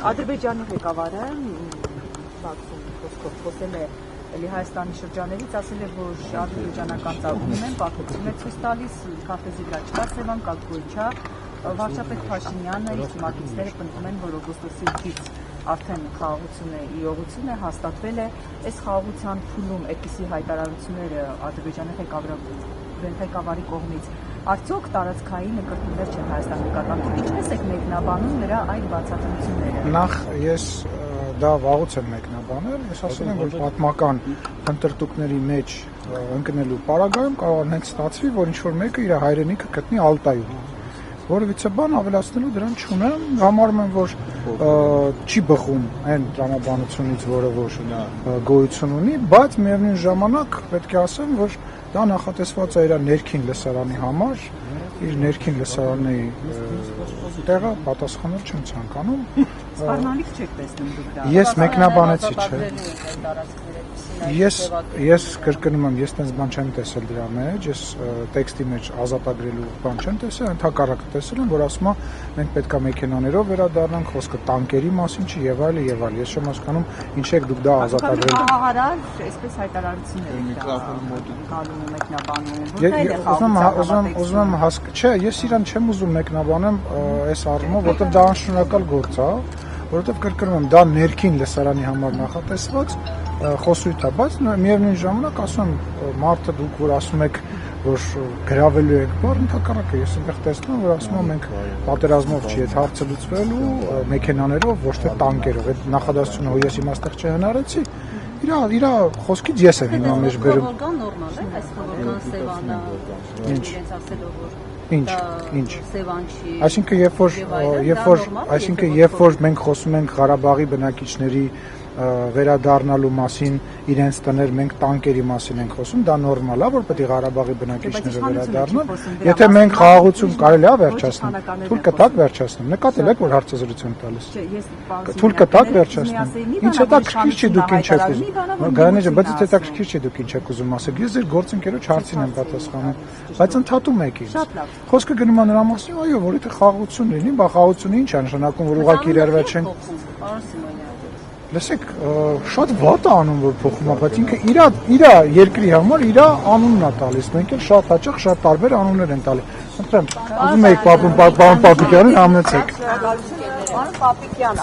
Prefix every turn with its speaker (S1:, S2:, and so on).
S1: Ադրբեջանի ղեկավարը խոսել է Հայաստանի շրջաներից, ասել է, որ ադրբեջանական ծագում են, պարտություն է ցույց տալիս, քարտեզի վրա չկա Սևան, Կալկոյչա, վարչապետ Փաշինյանը, իր մակիցները պնդում են, որ օգոստոսի 8-ից արդեն խաղաղությունը իրողություն է, հաստատվել է, այս խաղաղության փուլում այդպիսի հայտարարությունները Ադրբեջանի ղեկավարի կողմից արդյոք տարածքային նկրտումներ չեն Հայաստանի նկատմամբ, ինչպես եք մեկնաբանում նրա այդ բացատրությունները։
S2: Նախ ես դա վաղուց եմ մեկնաբանել, ես ասել եմ, որ պատմական ընտրտուկների մեջ ընկնելու պարագայում կարող է հենց ստացվի, որ ինչ-որ մեկը իր հայրենիքը գտնի Ալտայում, որովհետեւ բան ավելացնելու դրան չունեմ, համարում եմ, որ չի բխում այն տրամաբանությունից, որը որ գոյություն ունի, բայց միևնույն ժամանակ պետք է ասեմ, որ դա նախատեսված է իր ներքին լսարանի համար, իր ներքին լսարանի տեղը պատասխանել չեմ ցանկանում։
S1: Սպառնալիք չեք տեսնում դուք դա։
S2: Ես մեկնաբանեցի, չէ։ Ես կրկնում եմ, ես տես բան չեմ տեսել դրա մեջ, ես տեքստի մեջ ազատագրելու բան չեմ տեսել, ընդհակառակը տեսել եմ, որ ասում է մենք պետք է մեքենաներով վերադառնանք, խոսքը տանկերի մասին չի եւ այլ եւ այլ։ Ես չեմ հասկանում ինչ եք դուք դա ազատագրել։
S1: Խաղարար, այսպես հայտարարություններ եք գալու մեկնաբանում։
S2: Ուզում եմ չէ, ես իրան չեմ ուզում մեկնաբանեմ այս առումով, որովհետեւ դա անշնորհակալ գործ է, որովհետեւ կրկնում եմ, դա ներքին լսարանի համար նախատեսված խոսույթ է, բայց միևնույն ժամանակ ասում եմ, մարդը դուք որ ասում եք, որ գրավելու եք բառ, ընդհակառակը ես այնտեղ տեսնում եմ, որ ասում եմ մենք պատերազմով չի այդ հարցը լուծվելու մեքենաներով, ոչ թե տանկերով, այդ նախադասությունը հո ես իմ այստեղ չհնարեցի, իր խոսքից ես եմ հիմա մեջ բերում։
S1: Խորհրդան նորմալ է, այս խորհրդան Սևանը իրենց ասելով որ
S2: Ինչ
S1: Սևան չի։
S2: Այսինքն երբ որ մենք խոսում ենք Ղարաբաղի բնակիչների վերադառնալու մասին, իրենց տներ մենք տանկերի մասին ենք խոսում, դա նորմալ է, որ պետք է Ղարաբաղի բնակիչները վերադառնան։ Եթե մենք խաղաղություն կարելի է վերջացնել, թույլ կտակ վերջացնել։ Նկատել եք, որ հարցազրույցում տալիս։ Թույլ կտակ վերջացնել։ Ինչ հետաքրքիր չի դուք ինչ եք ուզում։ Գայանե ջան, բայց հետաքրքիր չի դուք ինչ եք ուզում ասել։ Ես ձեր գործընկերոջ հարցին եմ պատասխանում, բայց ընդհատում եք ինձ։ Խոսքը գնում է նրա մասին, այո, որ եթե խաղաղություն լինի, բա խաղաղությունը ինչ է նշանակում, որ ուղղակի իրար վրա չեն։ Լսեք, շատ վատ է անում, որ փոխում է, բայց ինքը իր երկրի համար իր անունն է տալիս։ Մենք էլ շատ հաճախ շատ տարբեր անուններ են տալի։ Խնդրեմ, ուզում եք պարոն Պապիկյանին համեցեք։
S1: Պարոն Պապիկյան,